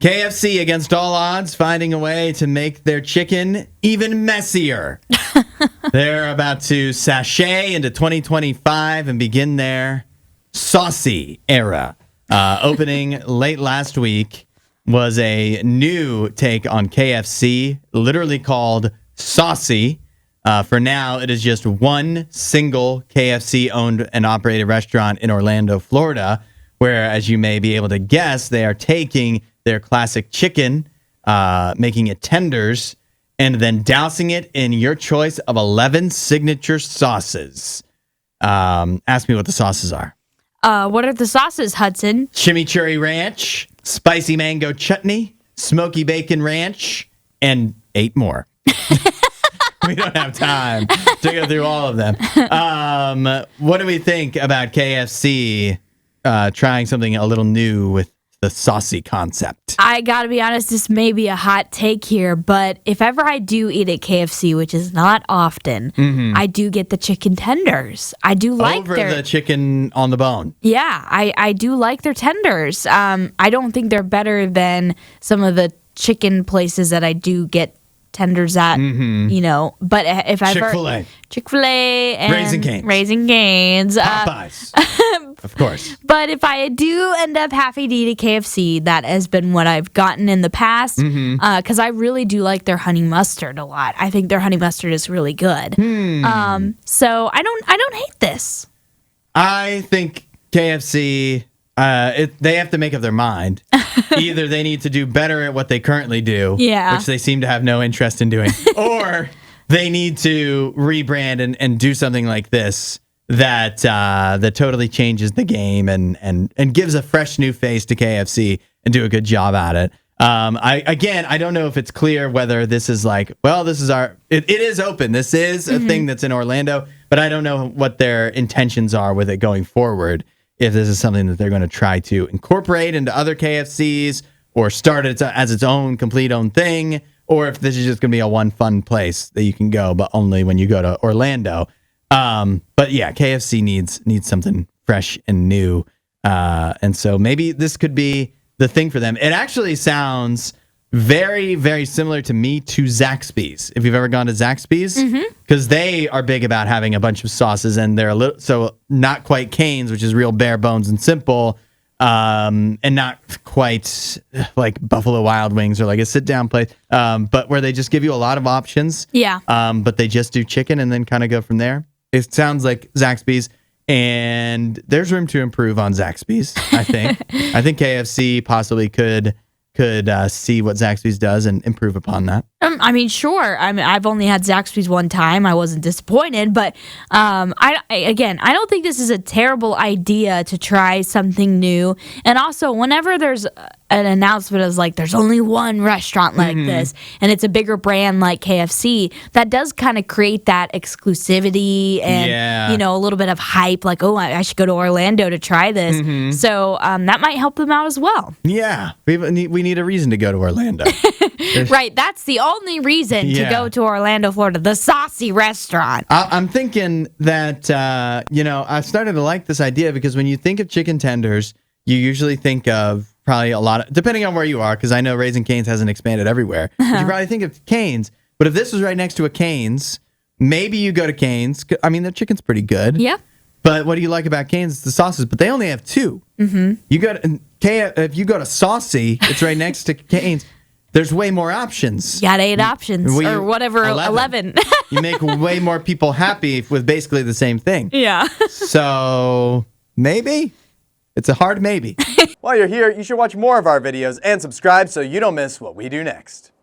KFC, against all odds, finding a way to make their chicken even messier. They're about to sashay into 2025 and begin their Saucy era. Opening late last week was a new take on KFC, literally called Saucy. For now, it is just one single KFC-owned and operated restaurant in Orlando, Florida, where, as you may be able to guess, they are taking their classic chicken, making it tenders, and then dousing it in your choice of 11 signature sauces. Ask me what the sauces are. What are the sauces, Hudson? Chimichurri ranch, spicy mango chutney, smoky bacon ranch, and 8 more. We don't have time to go through all of them. What do we think about KFC trying something a little new with the saucy concept? I gotta be honest, this may be a hot take here, but if ever I do eat at KFC, which is not often, I do get the chicken tenders. I do like the chicken on the bone. Yeah, I do like their tenders. I don't think they're better than some of the chicken places that I do get tenders at, but if ever Chick-fil-A and Raising Cane's, Popeyes, of course. But if I do end up having to eat at KFC, that has been what I've gotten in the past, because I really do like their honey mustard a lot. I think their honey mustard is really good. So I don't hate this. I think KFC, they have to make up their mind. Either they need to do better at what they currently do, which they seem to have no interest in doing, or they need to rebrand and do something like this that totally changes the game and gives a fresh new face to KFC and do a good job at it. I don't know if it's clear whether this is like, well, this is it is open. This is a thing that's in Orlando, but I don't know what their intentions are with it going forward. If this is something that they're going to try to incorporate into other KFCs or start it as its own complete own thing, or if this is just going to be a one fun place that you can go, but only when you go to Orlando. But yeah, KFC needs something fresh and new. And so maybe this could be the thing for them. It actually sounds very, very similar to me to Zaxby's. If you've ever gone to Zaxby's, because they are big about having a bunch of sauces, and they're so not quite Cane's, which is real bare bones and simple, and not quite like Buffalo Wild Wings or like a sit down place, but where they just give you a lot of options. Yeah. But they just do chicken and then kind of go from there. It sounds like Zaxby's. And there's room to improve on Zaxby's, I think. I think KFC possibly could see what Zaxby's does and improve upon that. I mean, sure. I've only had Zaxby's one time. I wasn't disappointed, but I don't think this is a terrible idea to try something new. And also, whenever there's an announcement as like there's only one restaurant like this, and it's a bigger brand like KFC, that does kind of create that exclusivity and a little bit of hype. Like, oh, I should go to Orlando to try this. So that might help them out as well. Yeah, we need a reason to go to Orlando. Right, that's the only reason to go to Orlando, Florida, the Saucy restaurant. I'm thinking that, I've started to like this idea because when you think of chicken tenders, you usually think of probably a lot of, depending on where you are, because I know Raising Cane's hasn't expanded everywhere, but you probably think of Cane's. But if this was right next to a Cane's, maybe you go to Cane's. I mean, their chicken's pretty good. Yeah. But what do you like about Cane's? It's the sauces, but they only have 2. You go to if you go to Saucy, it's right next to Cane's. There's way more options. You got 8 options or whatever, 11. You make way more people happy with basically the same thing. Yeah. So maybe. It's a hard maybe. While you're here, you should watch more of our videos and subscribe so you don't miss what we do next.